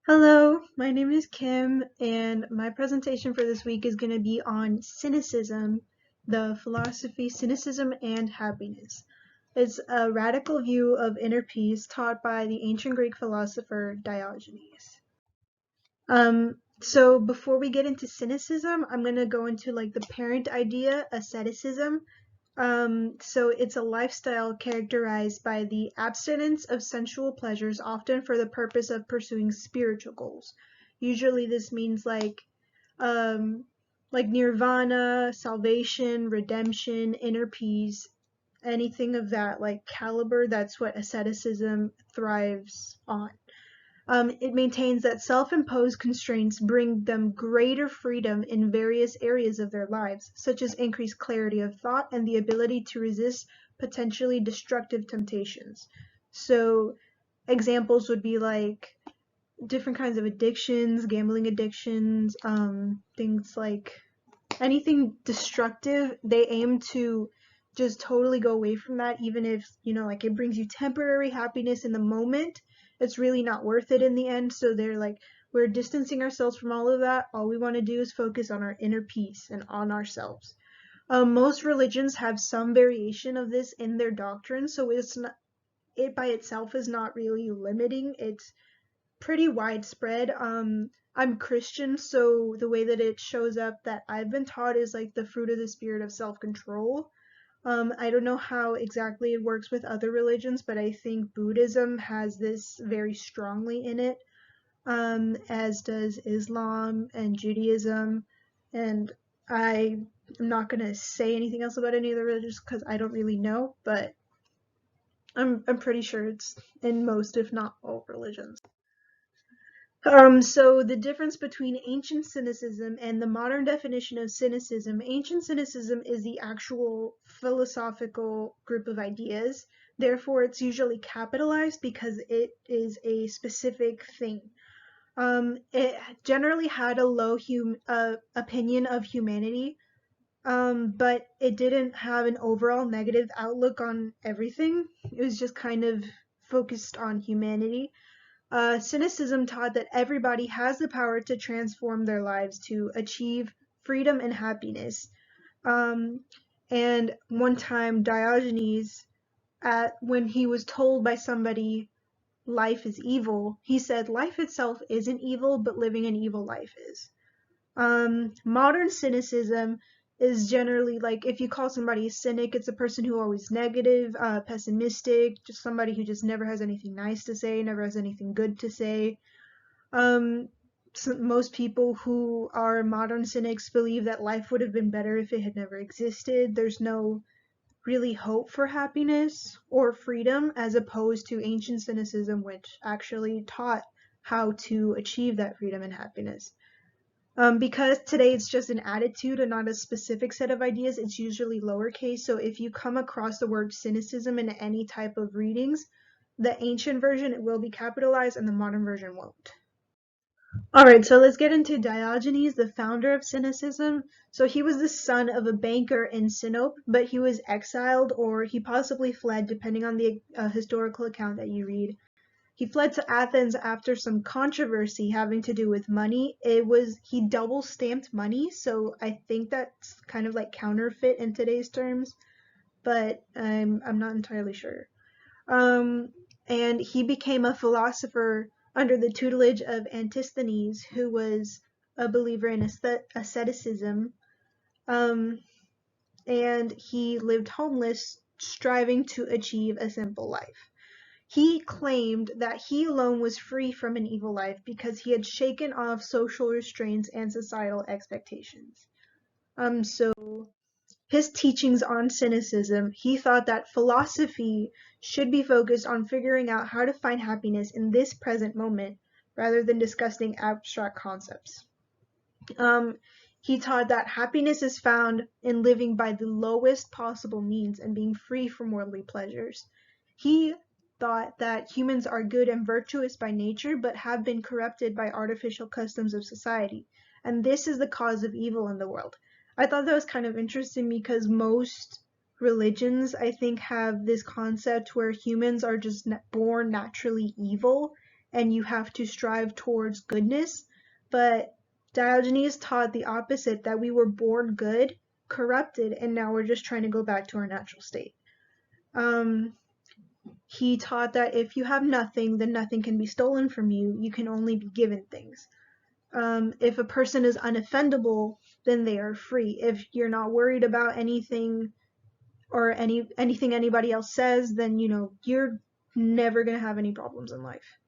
Hello, my name is Kim, and my presentation for this week is going to be on cynicism, the philosophy, cynicism, and happiness. It's a radical view of inner peace taught by the ancient Greek philosopher Diogenes. So before we get into cynicism, I'm going to go into like the parent idea, asceticism. So it's a lifestyle characterized by the abstinence of sensual pleasures, often for the purpose of pursuing spiritual goals. Usually this means like nirvana, salvation, redemption, inner peace, anything of that like caliber. That's what asceticism thrives on. It maintains that self-imposed constraints bring them greater freedom in various areas of their lives, such as increased clarity of thought and the ability to resist potentially destructive temptations. So examples would be like different kinds of addictions, gambling addictions, things like anything destructive. They aim to just totally go away from that, even if, like it brings you temporary happiness in the moment. It's really not worth it in the end. So they're like, we're distancing ourselves from all of that. All we want to do is focus on our inner peace and on ourselves. Most religions have some variation of this in their doctrine, so it by itself is not really limiting. It's pretty widespread. I'm Christian, so the way that it shows up that I've been taught is like the fruit of the spirit of self-control. I don't know how exactly it works with other religions, but I think Buddhism has this very strongly in it, as does Islam and Judaism. And I'm not going to say anything else about any of the religions because I don't really know, but I'm pretty sure it's in most, if not all, religions. So the difference between ancient cynicism and the modern definition of cynicism, ancient cynicism is the actual philosophical group of ideas. Therefore, it's usually capitalized because it is a specific thing. It generally had a low opinion of humanity, but it didn't have an overall negative outlook on everything. It was just kind of focused on humanity. Cynicism taught that everybody has the power to transform their lives to achieve freedom and happiness. Um, and one time, Diogenes, when he was told by somebody life is evil, he said life itself isn't evil, but living an evil life is. Modern cynicism is generally like if you call somebody a cynic, it's a person who always negative, pessimistic, just somebody who just never has anything nice to say, never has anything good to say. So most people who are modern cynics believe that life would have been better if it had never existed. There's no really hope for happiness or freedom, as opposed to ancient cynicism, which actually taught how to achieve that freedom and happiness. Because today it's just an attitude and not a specific set of ideas, it's usually lowercase. So if you come across the word cynicism in any type of readings, the ancient version, it will be capitalized and the modern version won't. Alright, so let's get into Diogenes, the founder of Cynicism. So he was the son of a banker in Sinope, but he was exiled or he possibly fled, depending on the historical account that you read. He fled to Athens after some controversy having to do with money. He double stamped money, so I think that's kind of like counterfeit in today's terms, but I'm not entirely sure. Um, and he became a philosopher under the tutelage of Antisthenes, who was a believer in asceticism. Um, and he lived homeless, striving to achieve a simple life. He claimed that he alone was free from an evil life because he had shaken off social restraints and societal expectations. So his teachings on cynicism, he thought that philosophy should be focused on figuring out how to find happiness in this present moment rather than discussing abstract concepts. Um, he taught that happiness is found in living by the lowest possible means and being free from worldly pleasures. He thought that humans are good and virtuous by nature but have been corrupted by artificial customs of society, and this is the cause of evil in the world. I thought that was kind of interesting because most religions, I think, have this concept where humans are just born naturally evil, and you have to strive towards goodness. But Diogenes taught the opposite, that we were born good, corrupted, and now we're just trying to go back to our natural state. He taught that if you have nothing, then nothing can be stolen from you. You can only be given things. If a person is unoffendable, then they are free. If you're not worried about anything or anything anybody else says, then you're never gonna have any problems in life.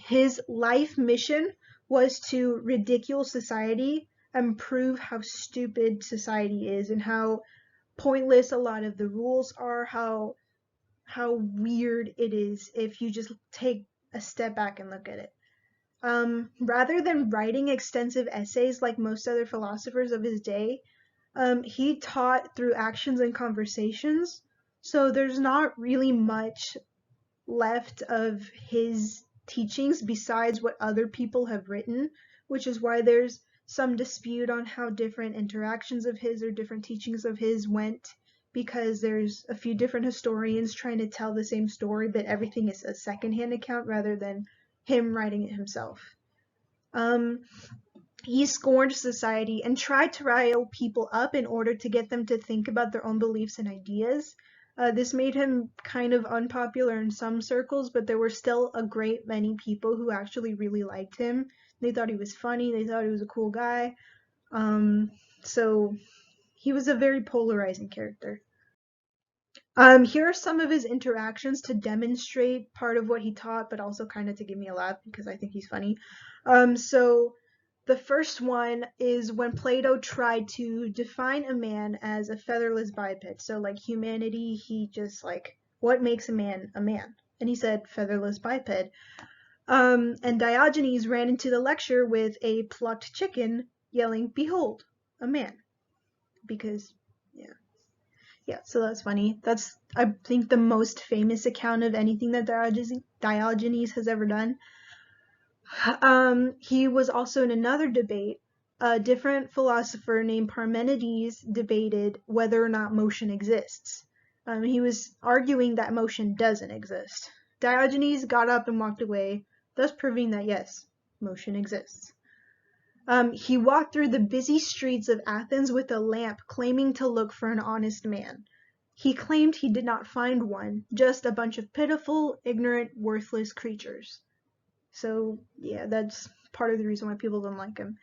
His life mission was to ridicule society and prove how stupid society is and how pointless a lot of the rules are, how weird it is if you just take a step back and look at it. Rather than writing extensive essays like most other philosophers of his day, he taught through actions and conversations. So there's not really much left of his teachings besides what other people have written, which is why there's some dispute on how different interactions of his or different teachings of his went, because there's a few different historians trying to tell the same story, but everything is a secondhand account rather than him writing it himself. He scorned society and tried to rile people up in order to get them to think about their own beliefs and ideas. This made him kind of unpopular in some circles, but there were still a great many people who actually really liked him. They thought he was funny, they thought he was a cool guy. So he was a very polarizing character. Here are some of his interactions to demonstrate part of what he taught, but also kind of to give me a laugh because I think he's funny. So the first one is when Plato tried to define a man as a featherless biped. So like humanity, he just like, what makes a man a man? And he said featherless biped. And Diogenes ran into the lecture with a plucked chicken yelling, "Behold, a man." Because, yeah, so that's funny. That's, I think, the most famous account of anything that Diogenes has ever done. He was also in another debate. A different philosopher named Parmenides debated whether or not motion exists. He was arguing that motion doesn't exist. Diogenes got up and walked away, thus proving that yes, motion exists. He walked through the busy streets of Athens with a lamp, claiming to look for an honest man. He claimed he did not find one, just a bunch of pitiful, ignorant, worthless creatures. So, yeah, that's part of the reason why people don't like him.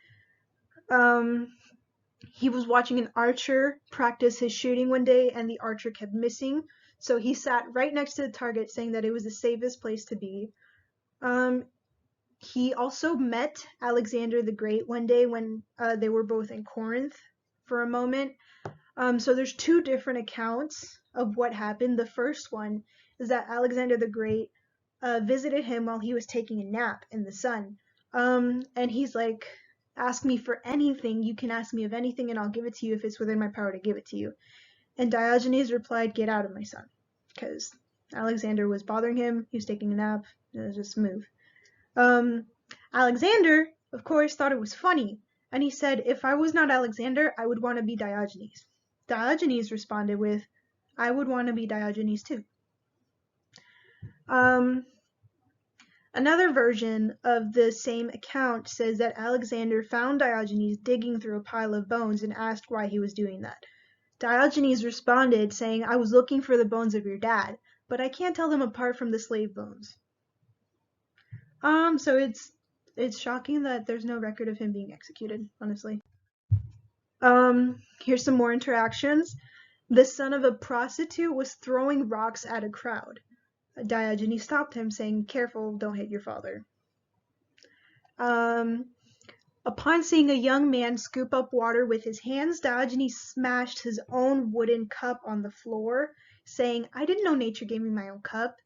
He was watching an archer practice his shooting one day, and the archer kept missing. So he sat right next to the target, saying that it was the safest place to be. He also met Alexander the Great one day when they were both in Corinth for a moment. So there's two different accounts of what happened. The first one is that Alexander the Great visited him while he was taking a nap in the sun. And he's like, "Ask me for anything. You can ask me of anything and I'll give it to you if it's within my power to give it to you." And Diogenes replied, "Get out of my son." Because Alexander was bothering him. He was taking a nap. It was just a move. Alexander, of course, thought it was funny, and he said, "If I was not Alexander, I would want to be Diogenes." Diogenes responded with, "I would want to be Diogenes too." Another version of the same account says that Alexander found Diogenes digging through a pile of bones and asked why he was doing that. Diogenes responded saying, "I was looking for the bones of your dad, but I can't tell them apart from the slave bones." So it's shocking that there's no record of him being executed, honestly. Here's some more interactions. The son of a prostitute was throwing rocks at a crowd. Diogenes stopped him, saying, "Careful, don't hit your father." Upon seeing a young man scoop up water with his hands, Diogenes smashed his own wooden cup on the floor, saying, "I didn't know nature gave me my own cup."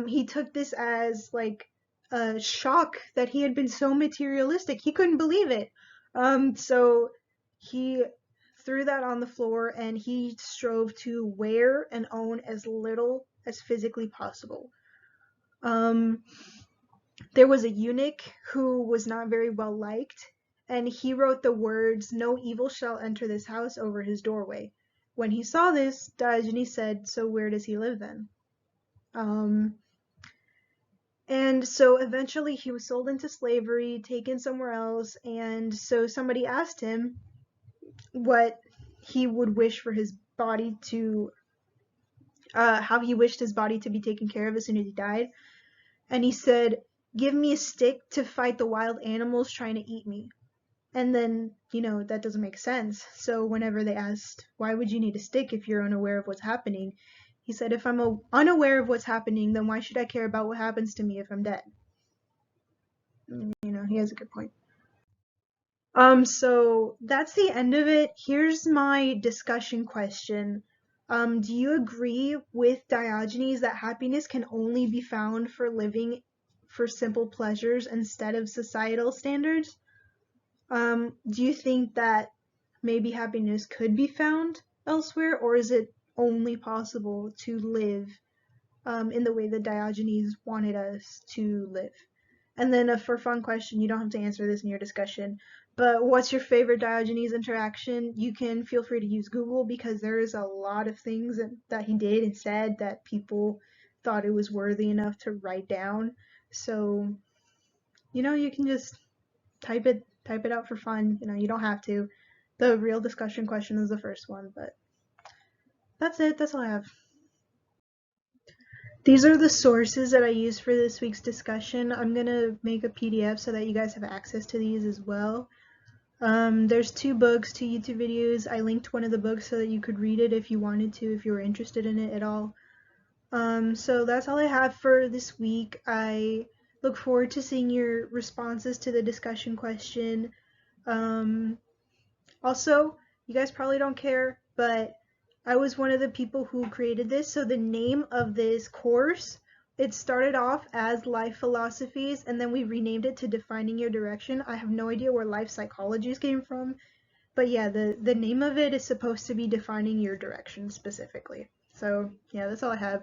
He took this as like a shock that he had been so materialistic. He couldn't believe it. So he threw that on the floor and he strove to wear and own as little as physically possible. There was a eunuch who was not very well liked, and he wrote the words, "No evil shall enter this house," over his doorway. When he saw this, Diogenes said, "So where does he live then?" And so eventually he was sold into slavery, taken somewhere else, and so somebody asked him what he would wish for his body to, how he wished his body to be taken care of as soon as he died. And he said, "Give me a stick to fight the wild animals trying to eat me." And then, that doesn't make sense. So whenever they asked, "Why would you need a stick if you're unaware of what's happening?" He said, "If I'm unaware of what's happening, then why should I care about what happens to me if I'm dead?" He has a good point. So that's the end of it. Here's my discussion question. Do you agree with Diogenes that happiness can only be found for living for simple pleasures instead of societal standards? Do you think that maybe happiness could be found elsewhere, or is it only possible to live in the way that Diogenes wanted us to live? And then for fun question, you don't have to answer this in your discussion, but what's your favorite Diogenes interaction? You can feel free to use Google because there is a lot of things that he did and said that people thought it was worthy enough to write down. So, you can just type it out for fun. You don't have to. The real discussion question is the first one, but that's it. That's all I have. These are the sources that I use for this week's discussion. I'm gonna make a PDF so that you guys have access to these as well. There's 2 books, 2 YouTube videos. I linked one of the books so that you could read it if you wanted to, if you were interested in it at all. So that's all I have for this week. I look forward to seeing your responses to the discussion question. Also, you guys probably don't care, but I was one of the people who created this. So the name of this course, it started off as Life Philosophies, and then we renamed it to Defining Your Direction. I have no idea where life psychologies came from, but yeah, the name of it is supposed to be Defining Your Direction specifically. So yeah, that's all I have.